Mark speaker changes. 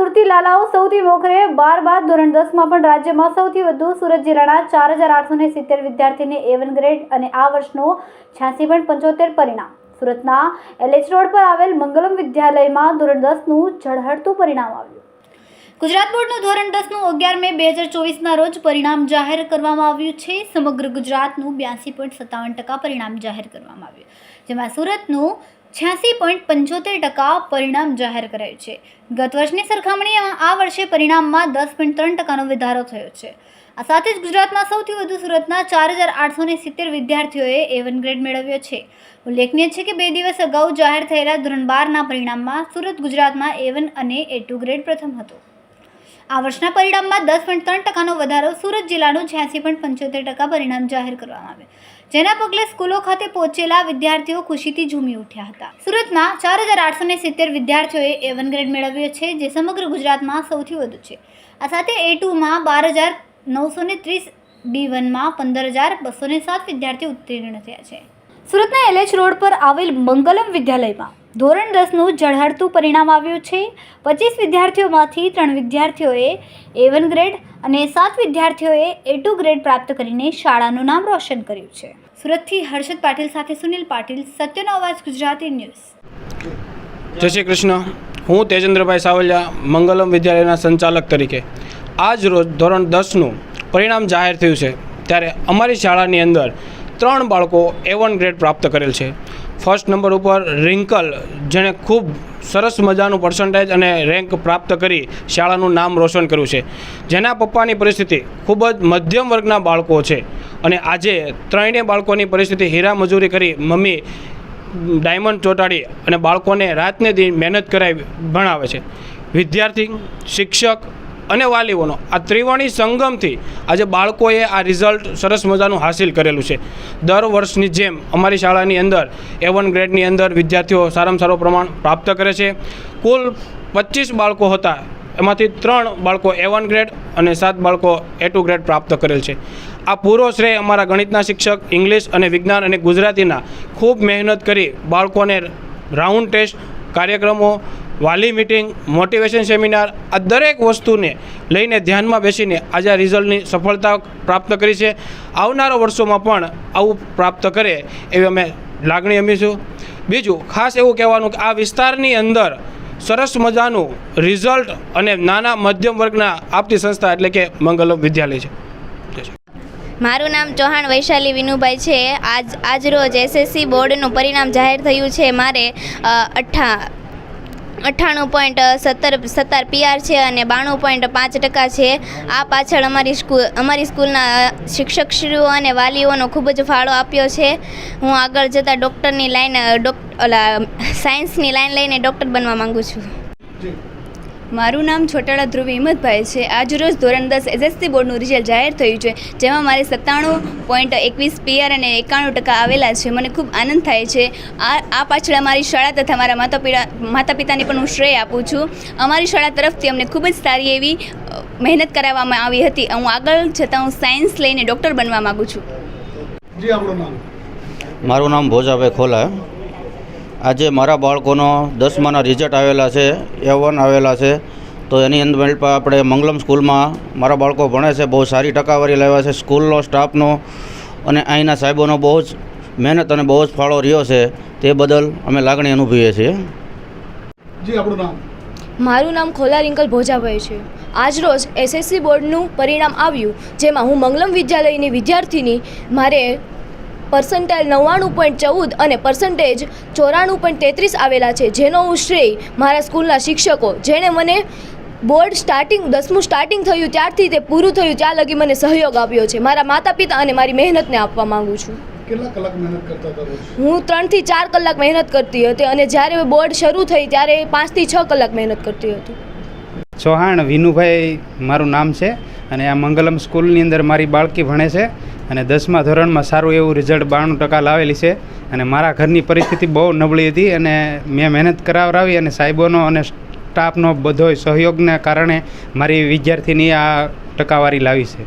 Speaker 1: સુરતી લાલાઓ સૌથી મોખરે 12 બાદ ધોરણ 10માં પણ રાજ્યમાં સૌથી વધુ સુરત જિલ્લાના 4870 વિદ્યાર્થીને A1 ગ્રેડ અને આ વર્ષનો 86.75 પરિણામ. સુરતના LH રોડ પર આવેલ મંગલમ વિદ્યાલયમાં ધોરણ 10નું ઝળહળતું પરિણામ આવ્યું. ગુજરાત બોર્ડનું ધોરણ 10નું 11 મે 2024ના રોજ પરિણામ જાહેર કરવામાં આવ્યું છે. સમગ્ર ગુજરાતનું 82.57% પરિણામ જાહેર કરવામાં આવ્યું, જેમાં સુરતનું 86.75% પરિણામ જાહેર કરાયું છે. ગત વર્ષની સરખામણીમાં આ વર્ષે પરિણામમાં 10.3%નો વધારો થયો છે. આ સાથે જ ગુજરાતમાં સૌથી વધુ સુરતના 4870 વિદ્યાર્થીઓએ A1 ગ્રેડ મેળવ્યો છે. ઉલ્લેખનીય છે કે 2 દિવસ અગાઉ જાહેર થયેલા ધોરણ 12ના પરિણામમાં સુરત ગુજરાતમાં A1 અને A2 ગ્રેડ પ્રથમ હતો. આ વર્ષના પરિણામમાં 10.3%નો વધારો સુરત જિલ્લાનું 86.75% પરિણામ જાહેર કરવામાં આવ્યું, જેના પગલે સ્કૂલો ખાતે પહોંચેલા વિદ્યાર્થીઓ ખુશીથી ઝૂમી ઉઠ્યા હતા. સુરતના 4870 વિદ્યાર્થીઓએ A1 ગ્રેડ મેળવ્યો છે, જે સમગ્ર ગુજરાતમાં સૌથી વધુ છે. આ સાથે A2માં 12930, B1માં 15207 વિદ્યાર્થીઓ ઉત્તીર્ણ થયા છે. સુરતના LH રોડ પર આવેલ મંગલમ વિદ્યાલયમાં ધોરણ 10નું ઝળહળતું પરિણામ આવ્યું છે. 25 વિદ્યાર્થીઓમાંથી 3 વિદ્યાર્થીઓએ A1 ગ્રેડ અને 7 વિદ્યાર્થીઓએ A2 ગ્રેડ પ્રાપ્ત કરીને શાળાનું નામ રોશન કર્યું છે. સુરતથી હર્ષદ પાટીલ સાથે સુનિલ પાટીલ, સત્યનો અવાજ ગુજરાતી ન્યૂઝ.
Speaker 2: જય શ્રી કૃષ્ણ. હું તેજેન્દ્રભાઈ સાવલિયા, મંગલમ વિદ્યાલયના સંચાલક તરીકે આજ રોજ ધોરણ 10નું પરિણામ જાહેર થયું છે, ત્યારે અમારી શાળાની અંદર 3 બાળકો A1 ગ્રેડ પ્રાપ્ત કરેલ છે. ફર્સ્ટ નંબર ઉપર રિંકલ, જેણે ખૂબ સરસ મજાનું પર્સન્ટેજ અને રેન્ક પ્રાપ્ત કરી શાળાનું નામ રોશન કર્યું છે, જેના પપ્પાની પરિસ્થિતિ ખૂબ જ મધ્યમ વર્ગના બાળકો છે અને આજે 3 બાળકોની પરિસ્થિતિ હીરા મજૂરી કરી મમ્મી ડાયમંડ ચોંટાડી અને બાળકોને રાતને દી મહેનત કરાવી ભણાવે છે. વિદ્યાર્થી, શિક્ષક અને વાલીઓનો આ ત્રિવેણી સંગમથી આજે બાળકોએ આ રિઝલ્ટ સરસ મજાનું હાસિલ કરેલું છે. દર વર્ષની જેમ અમારી શાળાની અંદર A1 ગ્રેડની અંદર વિદ્યાર્થીઓ સારામાં સારું પ્રમાણ પ્રાપ્ત કરે છે. કુલ 25 બાળકો હતા, એમાંથી 3 બાળકો A1 ગ્રેડ અને 7 બાળકો A2 ગ્રેડ પ્રાપ્ત કરેલ છે. આ પૂરો શ્રેય અમારા ગણિતના શિક્ષક, ઇંગ્લિશ અને વિજ્ઞાન અને ગુજરાતીના ખૂબ મહેનત કરી બાળકોને રાઉન્ડ ટેસ્ટ, કાર્યક્રમો, વાલી મિટિંગ, મોટિવેશન સેમિનાર, આ દરેક વસ્તુને લઈને ધ્યાનમાં બેસીને આજે આ રિઝલ્ટની સફળતા પ્રાપ્ત કરી છે. આવનારા વર્ષોમાં પણ આવું પ્રાપ્ત કરે એવી અમે લાગણી અમીશું. બીજું ખાસ એવું કહેવાનું કે આ વિસ્તારની અંદર સરસ મજાનું રિઝલ્ટ અને નાના મધ્યમ વર્ગના આપતી સંસ્થા એટલે કે મંગલમ વિદ્યાલય છે.
Speaker 3: મારું નામ ચૌહાણ વૈશાલી વિનુભાઈ છે. આજ રોજ SSC બોર્ડનું પરિણામ જાહેર થયું છે. મારે 98.17 PR છે અને 92.5% છે. આ પાછળ અમારી સ્કૂલના શિક્ષકશ્રીઓ અને વાલીઓનો ખૂબ જ ફાળો આપ્યો છે. હું આગળ જતાં ડૉક્ટરની લાઈન સાયન્સની લાઈન લઈને ડૉક્ટર બનવા માગું છું.
Speaker 4: મારું નામ છોટાળા ધ્રુવી હિંમતભાઈ છે. આજરોજ ધોરણ 10 SSC બોર્ડનું રિઝલ્ટ જાહેર થયું છે, જેમાં મારે 97.21 PR અને 91% આવેલા છે. મને ખૂબ આનંદ થાય છે. આ પાછળ અમારી શાળા તથા મારા માતા પિતાને પણ હું શ્રેય આપું છું. અમારી શાળા તરફથી અમને ખૂબ જ સારી એવી મહેનત કરાવવામાં આવી હતી. હું આગળ જતાં હું સાયન્સ લઈને ડૉક્ટર બનવા માગું છું.
Speaker 5: મારું નામ ભોજાભાઈ ખોલા. આજે મારા બાળકોનો 10માના રિઝલ્ટ આવેલા છે, A1 આવેલા છે. તો એની અંદર આપણે મંગલમ સ્કૂલમાં મારા બાળકો ભણે છે, બહુ સારી ટકાવારી લાવ્યા છે. સ્કૂલનો, સ્ટાફનો અને અહીંના સાહેબોનો બહુ જ મહેનત અને બહુ જ ફાળો રહ્યો છે. તે બદલ અમે લાગણી અનુભવીએ છીએ.
Speaker 4: મારું નામ ખોલા રિંકલ ભોજાભાઈ છે. આજરોજ SSC બોર્ડનું પરિણામ આવ્યું, જેમાં હું મંગલમ વિદ્યાલયની વિદ્યાર્થીની મારે પર્સન્ટાઇલ 99.14 અને પર્સન્ટેજ 94.33 આવેલા છે, જેનો હું શ્રેય મારા સ્કૂલના શિક્ષકો, જેણે મને બોર્ડ 10મું સ્ટાર્ટિંગ થયું ત્યારથી તે પૂરું થયું ત્યાં લગી મને સહયોગ આપ્યો છે. મારા માતા પિતા અને મારી મહેનતને આપવા માગું છું.
Speaker 6: કેટલા કલાક મહેનત કરતા હતા?
Speaker 4: હું 3 થી 4 કલાક મહેનત કરતી હતી અને જ્યારે બોર્ડ શરૂ થઈ ત્યારે 5 થી 6 કલાક મહેનત કરતી હતી.
Speaker 7: ચૌહાણ વિનુભાઈ મારું નામ છે અને આ મંગલમ સ્કૂલની અંદર મારી બાળકી ભણે છે અને 10મા ધોરણમાં સારું એવું રિઝલ્ટ 92% લાવેલી છે. અને મારા ઘરની પરિસ્થિતિ બહુ નબળી હતી અને મેં મહેનત કરાવરાવી અને સાહેબોનો અને સ્ટાફનો બધો સહયોગને કારણે મારી વિદ્યાર્થીની આ ટકાવારી લાવી છે.